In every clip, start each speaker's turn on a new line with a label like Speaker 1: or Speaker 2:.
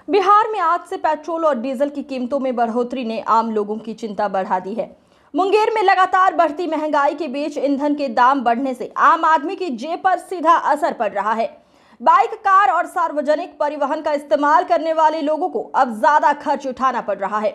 Speaker 1: बिहार में आज से पेट्रोल और डीजल की कीमतों में बढ़ोतरी ने आम लोगों की चिंता बढ़ा दी है। मुंगेर में लगातार बढ़ती महंगाई के बीच ईंधन के दाम बढ़ने से आम आदमी की जेब पर सीधा असर पड़ रहा है। बाइक, कार और सार्वजनिक परिवहन का इस्तेमाल करने वाले लोगों को अब ज्यादा खर्च उठाना पड़ रहा है।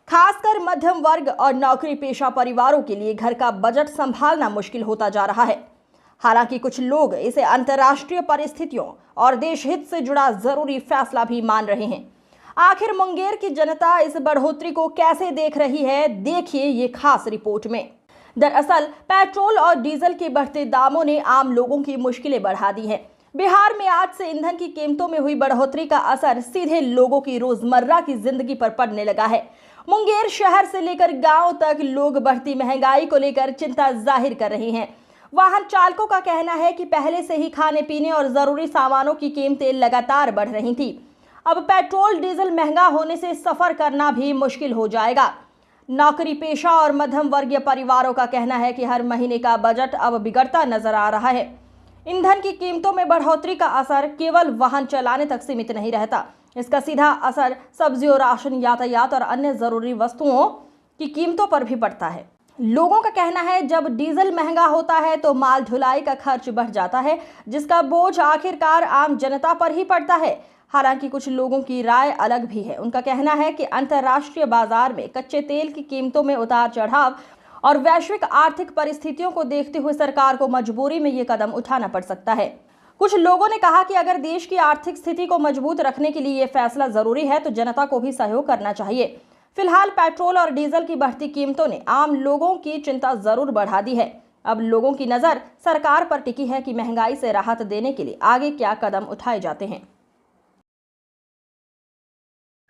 Speaker 1: खासकर मध्यम वर्ग और नौकरी पेशा परिवारों के लिए घर का बजट संभालना मुश्किल होता जा रहा है। हालांकि कुछ लोग इसे अंतर्राष्ट्रीय परिस्थितियों और देश हित से जुड़ा जरूरी फैसला भी मान रहे हैं। आखिर मुंगेर की जनता इस बढ़ोतरी को कैसे देख रही है, देखिए ये खास रिपोर्ट में। दरअसल पेट्रोल और डीजल के बढ़ते दामों ने आम लोगों की मुश्किलें बढ़ा दी हैं। बिहार में आज से ईंधन की कीमतों में हुई बढ़ोतरी का असर सीधे लोगों की रोजमर्रा की जिंदगी पर पड़ने लगा है। मुंगेर शहर से लेकर गांव तक लोग बढ़ती महंगाई को लेकर चिंता जाहिर कर रहे हैं। वाहन चालकों का कहना है कि पहले से ही खाने पीने और जरूरी सामानों की कीमतें लगातार बढ़ रही थी। अब पेट्रोल डीजल महंगा होने से सफर करना भी मुश्किल हो जाएगा। नौकरी पेशा और मध्यम वर्गीय परिवारों का कहना है कि हर महीने का बजट अब बिगड़ता नजर आ रहा है। ईंधन की कीमतों में बढ़ोतरी का असर केवल वाहन चलाने तक सीमित नहीं रहता। इसका सीधा असर सब्जियों, राशन, यातायात और अन्य जरूरी वस्तुओं की कीमतों पर भी पड़ता है। लोगों का कहना है जब डीजल महंगा होता है तो माल ढुलाई का खर्च बढ़ जाता है, जिसका बोझ आखिरकार आम जनता पर ही पड़ता है। हालांकि कुछ लोगों की राय अलग भी है। उनका कहना है कि अंतर्राष्ट्रीय बाजार में कच्चे तेल की कीमतों में उतार चढ़ाव और वैश्विक आर्थिक परिस्थितियों को देखते हुए सरकार को मजबूरी में ये कदम उठाना पड़ सकता है। कुछ लोगों ने कहा कि अगर देश की आर्थिक स्थिति को मजबूत रखने के लिए ये फैसला जरूरी है तो जनता को भी सहयोग करना चाहिए। फिलहाल पेट्रोल और डीजल की बढ़ती कीमतों ने आम लोगों की चिंता जरूर बढ़ा दी है। अब लोगों की नजर सरकार पर टिकी है कि महंगाई से राहत देने के लिए आगे क्या कदम उठाए जाते हैं।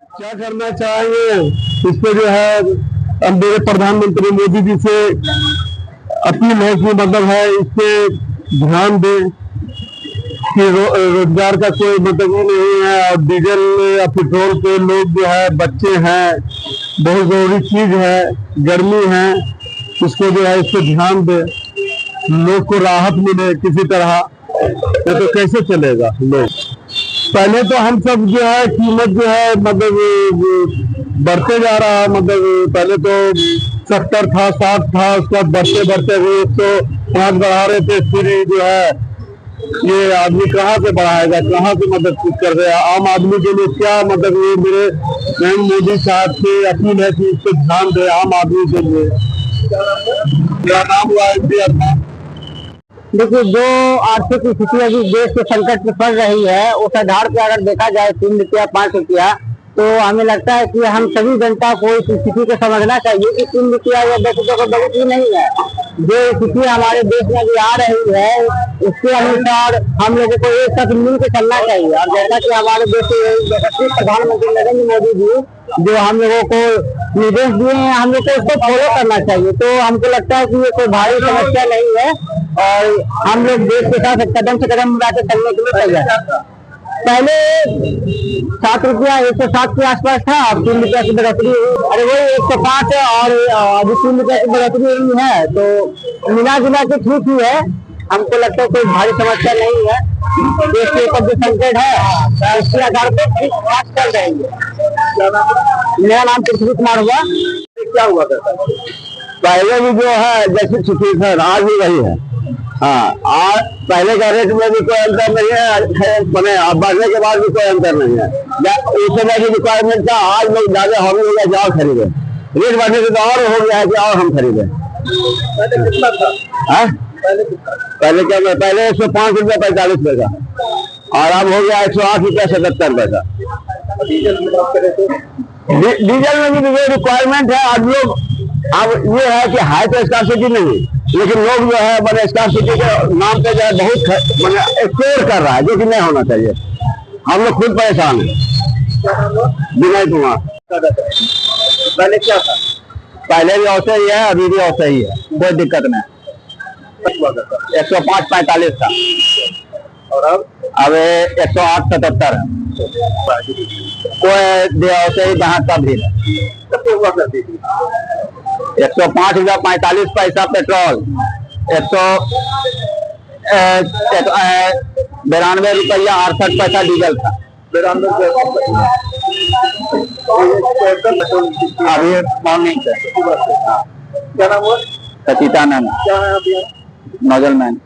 Speaker 2: क्या करना चाहिए इस पे जो है अब मेरे प्रधानमंत्री मोदी जी से अपील है कि मतलब है इस पे ध्यान दें कि रोजगार का कोई मतलब ही नहीं है। और डीजल या पेट्रोल पे लोग जो है, बच्चे हैं, बहुत जरूरी चीज है, गर्मी है, इसको जो है इस पे ध्यान दे, लोग को राहत मिले किसी तरह। तो कैसे चलेगा लोग। पहले तो हम सब जो है कीमत जो है मतलब बढ़ते जा रहा है। मतलब पहले तो 70 था, 60 था, उसके बाद बढ़ते बढ़ते हुए 105 बढ़ा रहे थे। फिर जो है ये आदमी कहाँ से बढ़ाएगा, कहाँ से मदद कर रहे हैं आम आदमी के लिए। क्या मतलब ये मेरे मोदी साहब से अपील है कि इस पर ध्यान दे आम आदमी के लिए। क्या नाम हुआ है?
Speaker 3: देखिए, जो आर्थिक स्थिति अभी देश के संकट में पड़ रही है उस आधार पर अगर देखा जाए 3 रुपया 5 रुपया, तो हमें लगता है कि हम सभी जनता को इस स्थिति को समझना चाहिए कि 3 रुपया या 10 रुपया को बहुत ही नहीं है। जो स्थिति हमारे देश में अभी आ रही है उसके अनुसार हम लोगों को एक साथ मिल के चलना चाहिए। और जैसा कि हमारे देश के प्रधानमंत्री नरेंद्र मोदी जी जो हम लोगों को निर्देश दिए हैं, हम लोग को उसको फॉलो करना चाहिए। तो हमको लगता है कि ये कोई भारी समस्या नहीं है और हम लोग देश के साथ कदम से कदम मिलाकर चलने के लिए तैयार। पहले 7 रुपया 107 के आसपास था, अब 3 रुपया की बढ़ोतरी हुई। अरे वही 105 है और अभी 3 रुपया की बढ़ोतरी हुई है, तो मिला जुला के ठीक ही है। हमको लगता है कोई भारी समस्या नहीं है। देश के ऊपर जो संकट है उसके आधार पर बात कर रहे हैं। मेरा नाम पृथ्वी कुमार हुआ।
Speaker 2: क्या हुआ करता है पहले भी जो है जैसी सिचुएशन आज भी वही है। हाँ, आज पहले का रेट में भी कोई अंतर नहीं है, मैंने अब बढ़ने के बाद भी कोई अंतर नहीं है। उस समय की रिक्वायरमेंट था, आज लोग ज्यादा हो गए जाओ खरीदे। रेट बढ़ने से तो और हो गया है कि और हम खरीदे। पहले कितना था? पहले क्या, पहले 105 रुपया 45 पैसा और अब हो गया 108 रुपया 77 पैसा। डीजल में भी जो रिक्वायरमेंट है अब लोग, अब ये है कि हाई तो स्कार्सिटी नहीं, लेकिन लोग जो है मैंने स्कार्सिटी के नाम पे जो है बहुत मैंने एक्सप्लोर कर रहा है, जो कि नहीं होना चाहिए। हम लोग खुद परेशान हैं। विनय कुमार।
Speaker 4: पहले क्या था?
Speaker 2: पहले भी ऐसे ही है, अभी भी ऐसे ही है, कोई दिक्कत नहीं। 105-45 था
Speaker 4: और
Speaker 2: अब 108-77 है। कोई ऐसे ही जहाँ का भी है।
Speaker 4: कितने हुआ करती थी?
Speaker 2: 105 रुपया 45 पैसा पेट्रोल, 192 रुपया 68 पैसा डीजल था।
Speaker 4: मेरा अंदर
Speaker 3: अभी मॉर्निंग से
Speaker 4: क्या नाम हुआ?
Speaker 3: सचितानंद
Speaker 4: क्या है आप यहाँ?
Speaker 3: Nozzle man.